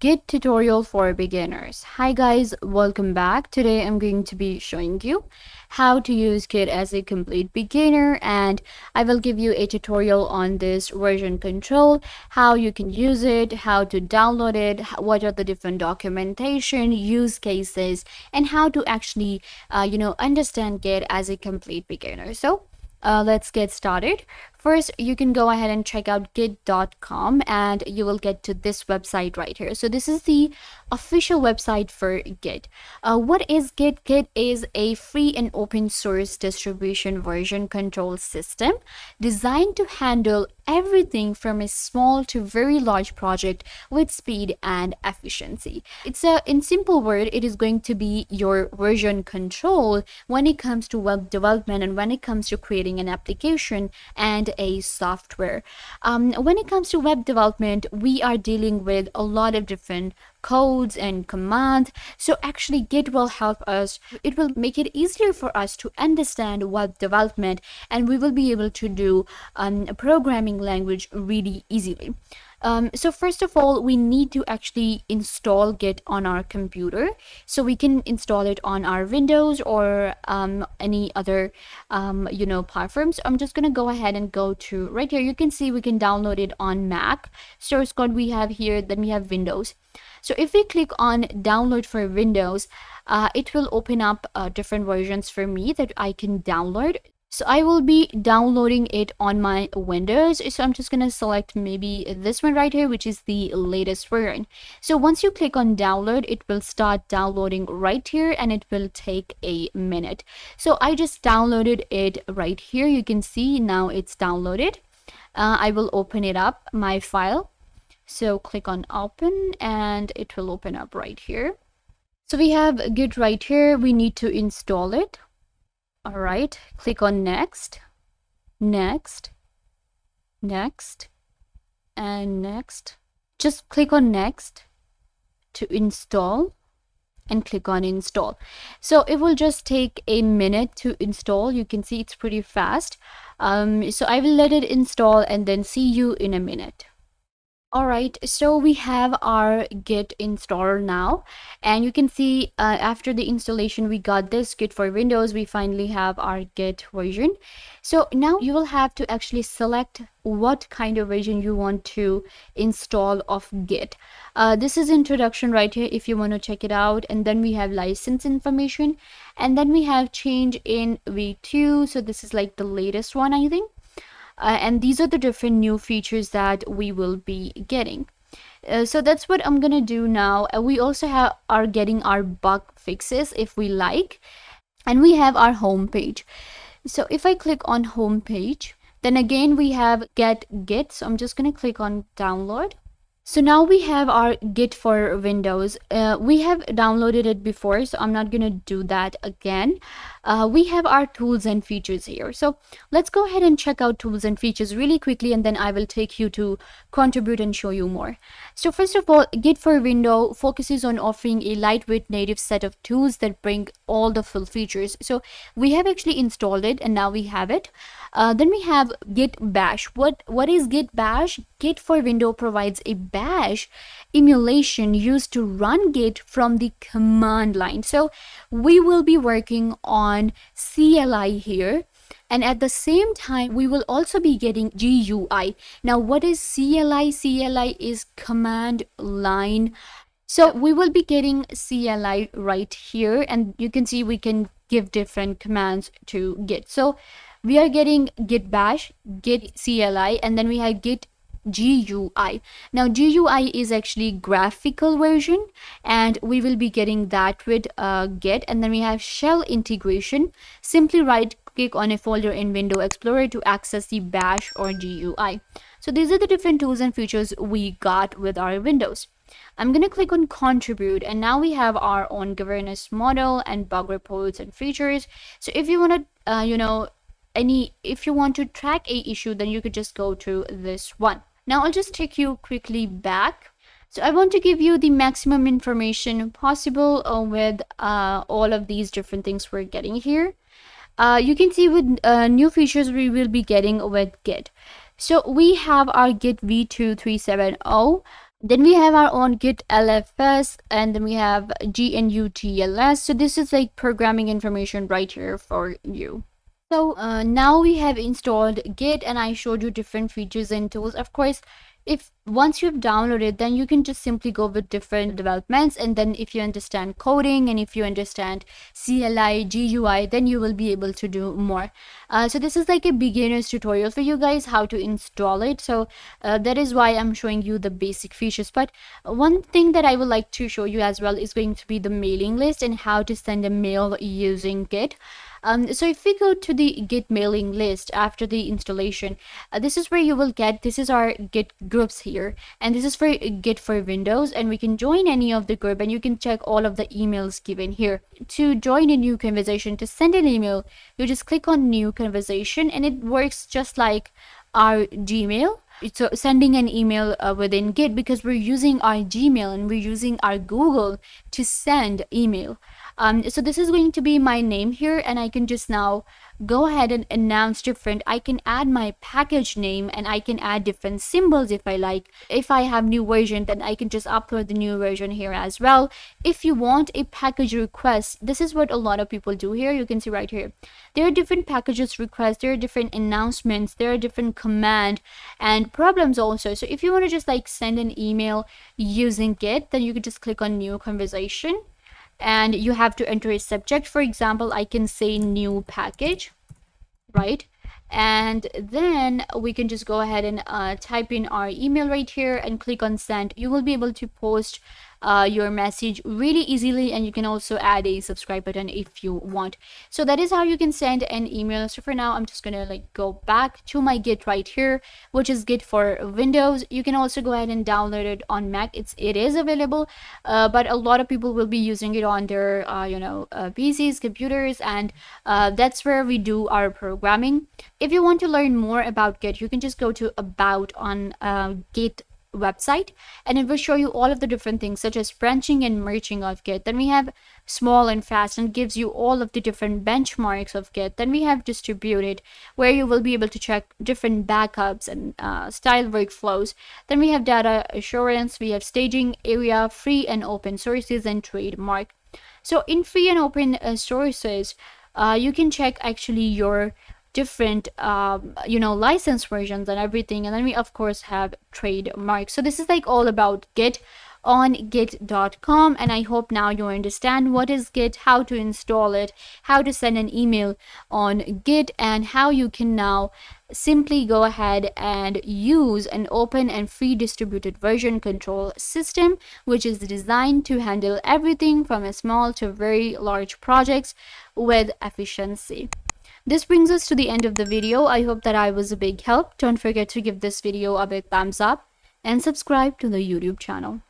Git tutorial for beginners. Hi guys, welcome back. Today I'm going to be showing you how to use Git as a complete beginner, and I will give you a tutorial on this version control, how you can use it, how to download it, what are the different documentation, use cases, and how to actually understand Git as a complete beginner. So let's get started. First, you can go ahead and check out git.com and you will get to this website right here. So this is the official website for Git. What is Git? Git is a free and open source distribution version control system designed to handle everything from a small to very large project with speed and efficiency. In simple word, it is going to be your version control when it comes to web development and when it comes to creating an application and a software. When it comes to web development, we are dealing with a lot of different codes and commands. So actually Git will help us. It will make it easier for us to understand web development, and we will be able to do a programming language really easily. So first of all, we need to actually install Git on our computer. So we can install it on our Windows or any other platforms. I'm just gonna go ahead and go to right here. You can see we can download it on Mac. Source code we have here, then we have Windows. So if we click on download for Windows, it will open up different versions for me that I can download. So I will be downloading it on my Windows. So I'm just going to select maybe this one right here, which is the latest version. So once you click on download, it will start downloading right here and it will take a minute. So I just downloaded it right here. You can see now it's downloaded. I will open it up, my file. So click on open and it will open up right here. So we have Git right here. We need to install it. All right, click on next, next, next, and next. Just click on next to install and click on install. So it will just take a minute to install. You can see it's pretty fast. So I will let it install and then see you in a minute. All right, so we have our Git installer now, and you can see after the installation we got this Git for Windows. We finally have our Git version. So now you will have to actually select what kind of version you want to install of Git. This is introduction right here if you want to check it out, and then we have license information, and then we have change in v2. So this is like the latest one, I think. And these are the different new features that we will be getting. So that's what I'm gonna do now. We also are getting our bug fixes if we like, and we have our home page. So if I click on home page, then again we have get Git. So I'm just gonna click on download. So now we have our Git for Windows. We have downloaded it before, so I'm not going to do that again. We have our tools and features here. So let's go ahead and check out tools and features really quickly, and then I will take you to contribute and show you more. So first of all, Git for Windows focuses on offering a lightweight native set of tools that bring all the full features. So we have actually installed it and now we have it. Then we have Git Bash. What is Git Bash? Git for Windows provides a bash emulation used to run Git from the command line. So we will be working on CLI here, and at the same time we will also be getting GUI. Now what is CLI? CLI is command line. So we will be getting CLI right here, and you can see we can give different commands to Git. So we are getting Git Bash, Git CLI, and then we have Git GUI. Now GUI is actually graphical version, and we will be getting that with Git. And then we have shell integration. Simply right click on a folder in Windows Explorer to access the bash or GUI. So these are the different tools and features we got with our Windows. I'm going to click on contribute, and now we have our own governance model and bug reports and features. So if you want to if you want to track a issue, then you could just go to this one. Now I'll just take you quickly back. So I want to give you the maximum information possible with all of these different things we're getting here. You can see with new features we will be getting with Git. So we have our Git v2 370. Then we have our own Git LFS, and then we have GNUTLS. So this is like programming information right here for you. So now we have installed Git, and I showed you different features and tools. Of course, if once you've downloaded, then you can just simply go with different developments. And then if you understand coding and if you understand CLI, GUI, then you will be able to do more. So this is like a beginner's tutorial for you guys how to install it. So that is why I'm showing you the basic features. But one thing that I would like to show you as well is going to be the mailing list and how to send a mail using Git. So if we go to the Git mailing list after the installation, this is where you will get, this is our Git groups here, and this is for Git for Windows, and we can join any of the group and you can check all of the emails given here. To join a new conversation, to send an email, you just click on new conversation, and it works just like our Gmail. So sending an email within Git, because we're using our Gmail and we're using our Google to send email. So this is going to be my name here, and I can just now go ahead and announce different. I can add my package name, and I can add different symbols if I like. If I have new version, then I can just upload the new version here as well. If you want a package request, this is what a lot of people do here. You can see right here, there are different packages requests, there are different announcements, there are different command and problems also. So if you want to just like send an email using Git, then you can just click on new conversation, and you have to enter a subject. For example, I can say new package, right? And then we can just go ahead and type in our email right here and click on send. You will be able to post your message really easily, and you can also add a subscribe button if you want. So that is how you can send an email. So for now, I'm just gonna like go back to my Git right here, which is Git for Windows. You can also go ahead and download it on Mac. It is available, but a lot of people will be using it on their PCs, computers, and that's where we do our programming. If you want to learn more about Git, you can just go to about on Git website, and it will show you all of the different things such as branching and merging of Git. Then we have small and fast, and gives you all of the different benchmarks of Git. Then we have distributed, where you will be able to check different backups and style workflows. Then we have data assurance, we have staging area, free and open sources, and trademark. So in free and open sources, you can check actually your different license versions and everything. And then we of course have trademarks. So this is like all about Git on git.com, and I hope now you understand what is Git, how to install it, how to send an email on Git, and how you can now simply go ahead and use an open and free distributed version control system, which is designed to handle everything from a small to very large projects with efficiency. This brings us to the end of the video. I hope that I was a big help. Don't forget to give this video a big thumbs up and subscribe to the YouTube channel.